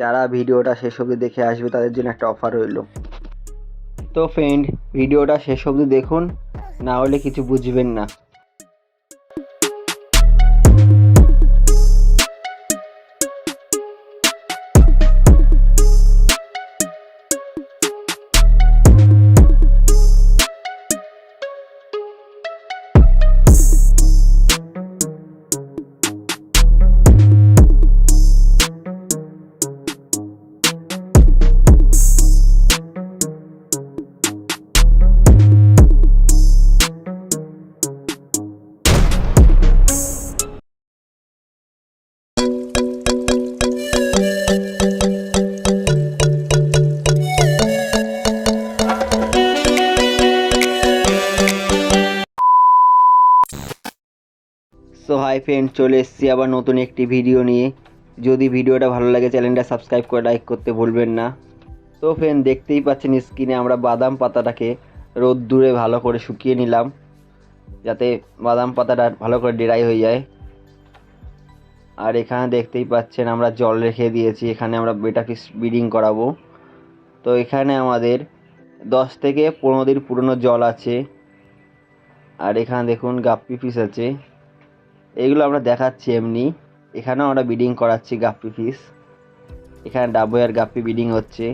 যারা ভিডিওটা শেষ অবধি দেখে আসবে তাদের জন্য একটা অফার রইল। তো ফ্রেন্ড, ভিডিওটা শেষ অবধি দেখুন, না হলে কিছু বুঝবেন না। সো হাই ফ্রেন্ড, চলে এসেছি আবার নতুন একটি ভিডিও নিয়ে। যদি ভিডিওটা ভালো লাগে চ্যানেলটা সাবস্ক্রাইব করে লাইক করতে ভুলবেন না। তো ফ্রেন্ড, দেখতেই পাচ্ছেন স্ক্রিনে আমরা বাদাম পাতাটাকে রোদ্দুরে ভালো করে শুকিয়ে নিলাম, যাতে বাদাম পাতাটা ভালো করে ড্রাই হয়ে যায়। আর এখানে দেখতেই পাচ্ছেন আমরা জল রেখে দিয়েছি, এখানে আমরা বেটা ফিশ ব্রিডিং করাবো। তো এখানে আমাদের 10 থেকে 15 দিন পুরনো জল আছে। আর এখানে দেখুন গাপ্পি ফিশ আছে, এগুলো আমরা দেখাচ্ছি এমনি। এখানেও আমরা ব্রিডিং করাচ্ছি গাপ্পি ফিশ। এখানে ডাবই আর গাপ্পি ব্রিডিং হচ্ছে।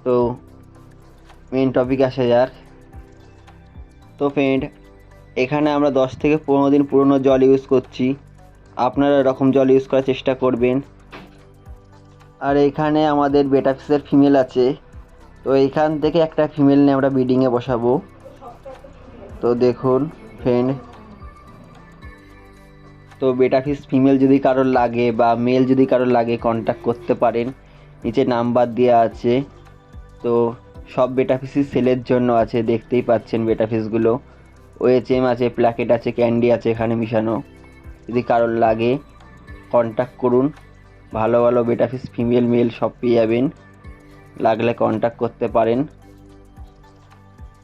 তো মেন টপিক আসা যাক। তো ফ্রেন্ড, এখানে আমরা 10 থেকে 15 দিন পুরনো জল ইউজ করছি, আপনারা এরকম জল ইউজ করার চেষ্টা করবেন। আর এখানে আমাদের বেটা ফিশের ফিমেল আছে, তো এইখান থেকে একটা ফিমেল নিয়ে আমরা ব্রিডিংয়ে বসাবো। তো দেখুন ফ্রেন্ড, তো বেটা ফিশ ফিমেল যদি কারোর লাগে বা মেল যদি কারোর লাগে কন্ট্যাক্ট করতে পারেন, নিচে নাম্বার দেওয়া আছে। তো সব বেটা ফিশই সেলের জন্য আছে, দেখতেই পাচ্ছেন বেটা ফিশগুলো। ওএচএম আছে, প্ল্যাকেট আছে, ক্যান্ডি আছে এখানে মিশানো। যদি কারোর লাগে কন্ট্যাক্ট করুন, ভালো ভালো বেটা ফিশ ফিমেল মেল সব পেয়ে যাবেন, লাগলে কন্ট্যাক্ট করতে পারেন।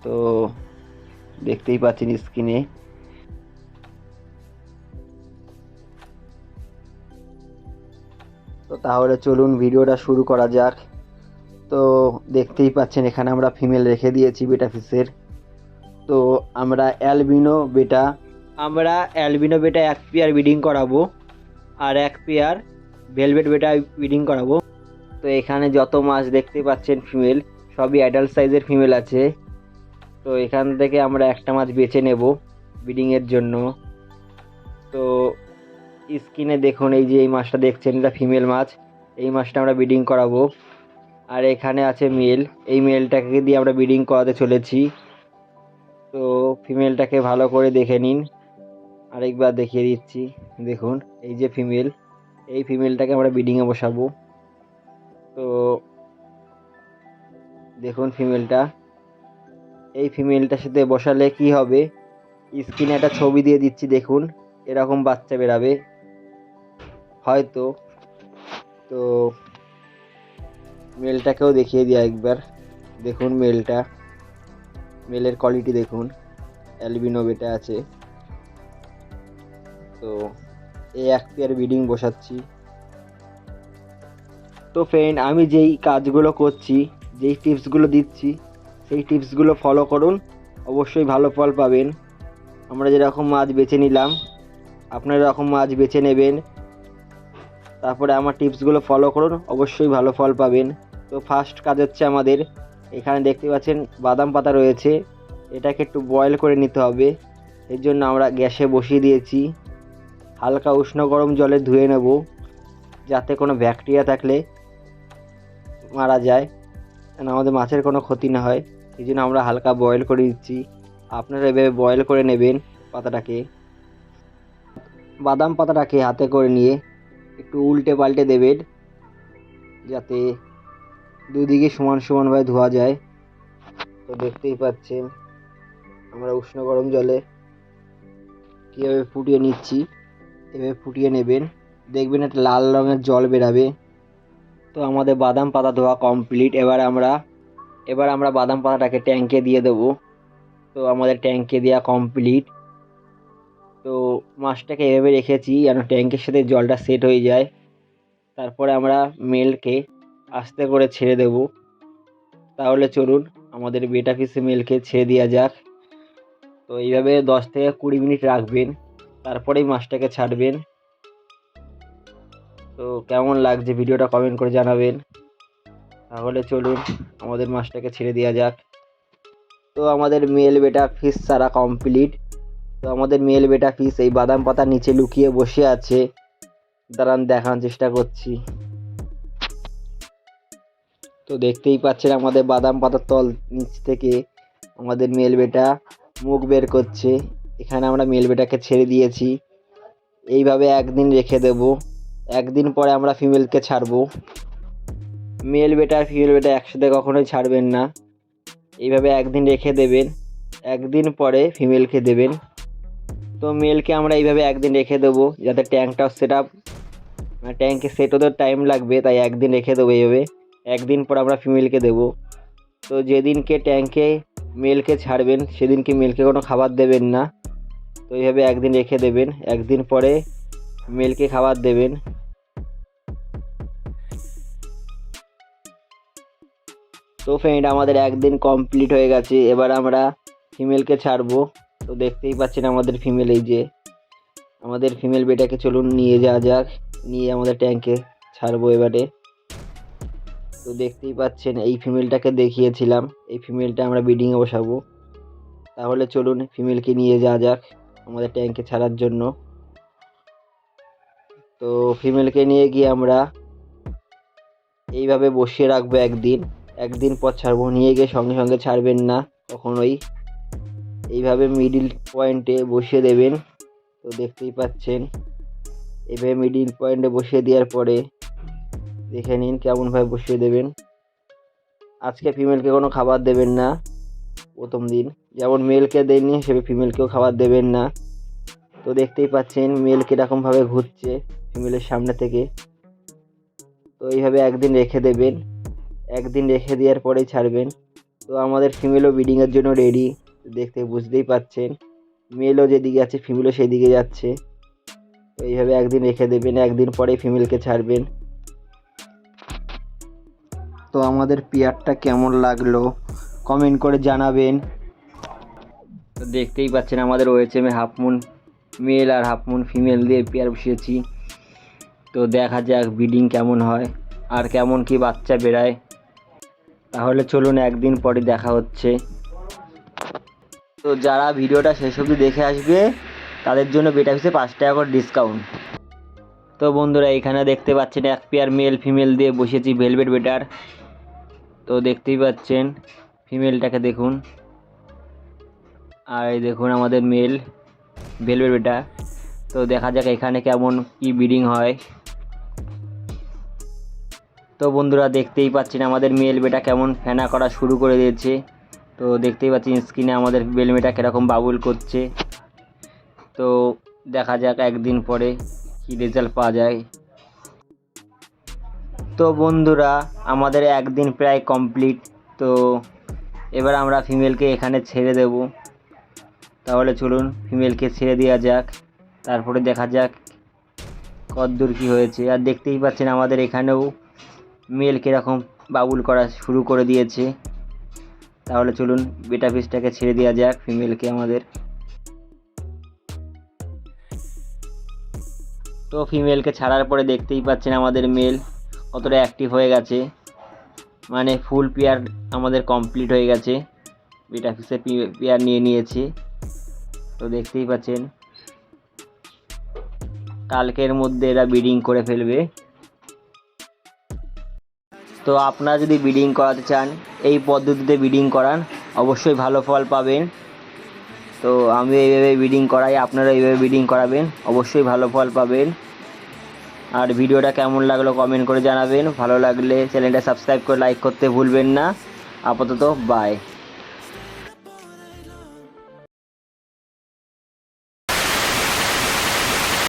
তো দেখতেই পাচ্ছেন স্ক্রিনে। তো তাহলে চলুন ভিডিওটা শুরু করা যাক। তো দেখতেই পাচ্ছেন এখানে আমরা ফিমেল রেখে দিয়েছি বেটা ফিশের। তো আমরা অ্যালবিনো বেটা 1 পেয়ার ব্রিডিং করাবো, আর 1 পেয়ার ভেলভেট বেটা ব্রিডিং করাবো। তো এখানে যত মাছ দেখতে পাচ্ছেন ফিমেল, সবই অ্যাডাল্ট সাইজের ফিমেল আছে। তো এখান থেকে আমরা একটা মাছ বেছে নেব ব্রিডিংয়ের জন্য। তো স্ক্রিনে দেখুন, এই যে এই মাছটা দেখছেন, এটা ফিমেল মাছ। এই মাছটা আমরা ব্রিডিং করাবো। আর এখানে আছে মেল, এই মেলটাকে দিয়ে আমরা ব্রিডিং করাতে চলেছি। তো ফিমেলটাকে ভালো করে দেখে নিন, আরেকবার দেখিয়ে দিচ্ছি। দেখুন এই যে ফিমেল, এই ফিমেলটাকে আমরা ব্রিডিংয়ে বসাবো। তো দেখুন ফিমেলটা, এই ফিমেলটার সাথে বসালে কি হবে, স্ক্রিনে একটা ছবি দিয়ে দিচ্ছি, দেখুন এরকম বাচ্চা বেরাবে হয়তো। তো মেলটাকেও দেখিয়ে দিই একবার। দেখুন মেলের কোয়ালিটি দেখুন, অ্যালবিনো বেটা আছে। তো এই 1 পেয়ার ব্রিডিং বসাচ্ছি। তো ফ্রেন্ড, আমি যেই কাজগুলো করছি, যেই টিপসগুলো দিচ্ছি, সেই টিপসগুলো ফলো করুন, অবশ্যই ভালো ফল পাবেন। আমরা যেরকম মাছ বেছে নিলাম, আপনারা এরকম মাছ বেছে নেবেন। তারপরে আমার টিপসগুলো ফলো করুন, অবশ্যই ভালো ফল পাবেন। তো ফার্স্ট কাজ হচ্ছে আমাদের, এখানে দেখতে পাচ্ছেন বাদাম পাতা রয়েছে, এটাকে একটু বয়েল করে নিতে হবে। এর জন্য আমরা গ্যাসে বসিয়ে দিয়েছি, হালকা উষ্ণ গরম জলে ধুয়ে নেব, যাতে কোনো ব্যাকটেরিয়া থাকলে মারা যায়, যেন আমাদের মাছের কোনো ক্ষতি না হয়। এই জন্য আমরা হালকা বয়েল করে দিচ্ছি। আপনারা এভাবে বয়েল করে নেবেন পাতাটাকে। বাদাম পাতাটাকে হাতে করে নিয়ে একটু উল্টে পাল্টে দেবেন, যাতে দুদিকে সমান সমানভাবে ধোয়া যায়। তো দেখতেই পাচ্ছেন আমরা উষ্ণ গরম জলে কীভাবে ফুটিয়ে নিচ্ছি, এভাবে ফুটিয়ে নেবেন, দেখবেন একটা লাল রঙের জল বেরাবে। তো আমাদের বাদাম পাতা ধোয়া কমপ্লিট। এবার আমরা বাদাম পাতাটাকে ট্যাঙ্কে দিয়ে দেবো। তো আমাদের ট্যাঙ্কে দেওয়া কমপ্লিট। তো মাছটাকে এভাবে রেখেছি যেন ট্যাঙ্কের সাথে জলটা সেট হয়ে যায়। তারপরে আমরা মেলকে আস্তে করে ছেড়ে দেব। তাহলে চলুন আমাদের বেটা ফিশে মেলকে ছেড়ে দেওয়া যাক। তো এইভাবে 10 থেকে 20 মিনিট রাখবেন, তারপরেই মাছটাকে ছাড়বেন। তো কেমন লাগছে ভিডিওটা কমেন্ট করে জানাবেন। তাহলে চলুন আমাদের মাছটাকে ছেড়ে দেওয়া যাক। তো আমাদের মেল বেটা ফিশ ছাড়া কমপ্লিট। তো আমাদের মেল বেটা ফিশ এই বাদাম পাতার নিচে লুকিয়ে বসে আছে। দাঁড়ান দেখানোর চেষ্টা করছি। তো দেখতেই পাচ্ছেন আমাদের বাদাম পাতার তল নিচ থেকে আমাদের মেল বেটা মুখ বের করছে। এখানে আমরা মেল বেটাকে ছেড়ে দিয়েছি। এইভাবে একদিন রেখে দেব, একদিন পরে আমরা ফিমেলকে ছাড়বো। মেল বেটা আর ফিমেল বেটা একসাথে কখনোই ছাড়বেন না। এইভাবে একদিন রেখে দেবেন, একদিন পরে ফিমেলকে দেবেন। তো মেলকে আমরা এইভাবে একদিন রেখে দেবো যাতে ট্যাঙ্কটাও ট্যাঙ্কে সেট হতে টাইম লাগবে, তাই একদিন রেখে দেবো এইভাবে। একদিন পর আমরা ফিমেলকে দেবো। তো যেদিনকে ট্যাঙ্কে মেলকে ছাড়বেন সেদিনকে মেলকে কোনো খাবার দেবেন না। তো এইভাবে একদিন রেখে দেবেন, একদিন পরে মেলকে খাবার দেবেন। তো ফ্রেন্ড আমাদের একদিন কমপ্লিট হয়ে গেছে, এবার আমরা ফিমেলকে ছাড়বো। তো দেখতেই পাচ্ছেন আমাদের ফিমেল, এই যে আমাদের ফিমেল বেটাকে চলুন নিয়ে যাওয়া যাক, নিয়ে আমাদের ট্যাঙ্কে ছাড়বো এবারে। তো দেখতেই পাচ্ছেন এই ফিমেলটাকে দেখিয়েছিলাম, এই ফিমেলটা আমরা ব্রিডিংয়ে বসাবো। তাহলে চলুন ফিমেলকে নিয়ে যাওয়া যাক আমাদের ট্যাঙ্কে ছাড়ার জন্য। তো ফিমেলকে নিয়ে গিয়ে আমরা এইভাবে বসিয়ে রাখবো একদিন, একদিন পর ছাড়বো। নিয়ে গিয়ে সঙ্গে সঙ্গে ছাড়বেন না কখনোই, এইভাবে মিডিল পয়েন্টে বসিয়ে দেবেন। তো দেখতেই পাচ্ছেন এইভাবে মিডিল পয়েন্টে বসিয়ে দেওয়ার পরে দেখে নিন কেমনভাবে বসিয়ে দেবেন। আজকে ফিমেলকে কোনো খাবার দেবেন না প্রথম দিন, যেমন মেলকে দেননি সেভাবে ফিমেলকেও খাবার দেবেন না। তো দেখতেই পাচ্ছেন মেল কীরকমভাবে ঘুরছে ফিমেলের সামনে থেকে। তো এইভাবে একদিন রেখে দেবেন, একদিন রেখে দেওয়ার পরেই ছাড়বেন। তো আমাদের ফিমেলও ব্রিডিংয়ের জন্য রেডি, দেখতে বুঝতেই পাচ্ছেন মেলও যেদিকে আছে ফিমেলও সেদিকে যাচ্ছে। তো এইভাবে একদিন রেখে দেবেন, একদিন পরেই ফিমেলকে ছাড়বেন। তো আমাদের পেয়ারটা কেমন লাগলো কমেন্ট করে জানাবেন। তো দেখতেই পাচ্ছেন আমাদের ওএচএমে হাফ মুন মেল আর হাফ মুন ফিমেল দিয়ে পেয়ার বসিয়েছি। তো দেখা যাক ব্রিডিং কেমন হয় আর কেমন কি বাচ্চা বেরায়। তাহলে চলুন একদিন পরে দেখা হচ্ছে। তো যারা ভিডিওটা শেষ অবধি দেখে আসবে তাদের জন্য বেটা ফিসে 5 টাকা করে ডিসকাউন্ট। তো বন্ধুরা এখানে দেখতে পাচ্ছেন এক পেয়ার মেল ফিমেল দিয়ে বসিয়েছি ভেলভেট বেটার। তো দেখতেই পাচ্ছেন ফিমেলটাকে দেখুন, আর এই দেখুন আমাদের মেল ভেলভেট বেটা। তো দেখা যাক এখানে কেমন কি ব্রিডিং হয়। তো বন্ধুরা দেখতেই পাচ্ছেন আমাদের মেল বেটা কেমন ফেনা করা শুরু করে দিয়েছে। তো দেখতেই পাচ্ছেন স্ক্রিনে আমাদের মেল বেটা কীরকম বাবুল করছে। তো দেখা যাক একদিন পরে কি রেজাল্ট পাওয়া যায়। তো বন্ধুরা আমাদের একদিন প্রায় কমপ্লিট। তো এবার আমরা ফিমেলকে এখানে ছেড়ে দেব। তাহলে চলুন ফিমেলকে ছেড়ে দেওয়া যাক, তারপরে দেখা যাক কতদূর কী হয়েছে। আর দেখতেই পাচ্ছেন আমাদের এখানেও মেল কীরকম বাবুল করা শুরু করে দিয়েছে। তাহলে চলুন বেটা ফিশটাকে ছেড়ে দেওয়া যাক ফিমেলকে আমাদের। তো ফিমেলকে ছাড়ার পরে দেখতেই পাচ্ছেন আমাদের মেল কতটা অ্যাক্টিভ হয়ে গেছে, মানে ফুল পেয়ার আমাদের কমপ্লিট হয়ে গেছে, বেটা ফিশে পেয়ার নিয়ে নিয়েছি। তো দেখতেই পাচ্ছেন কালকের মধ্যে এরা ব্রিডিং করে ফেলবে। তো আপনারা যদি ব্রিডিং করাতে চান এই পদ্ধতিতে ব্রিডিং করান, অবশ্যই ভালো ফল পাবেন। তো আমি এইভাবে ব্রিডিং করাই, আপনারা এইভাবে ব্রিডিং করাবেন, অবশ্যই ভালো ফল পাবেন। আর ভিডিওটা কেমন লাগলো কমেন্ট করে জানাবেন। ভালো লাগলে চ্যানেলটা সাবস্ক্রাইব করে লাইক করতে ভুলবেন না। আপাতত বাই।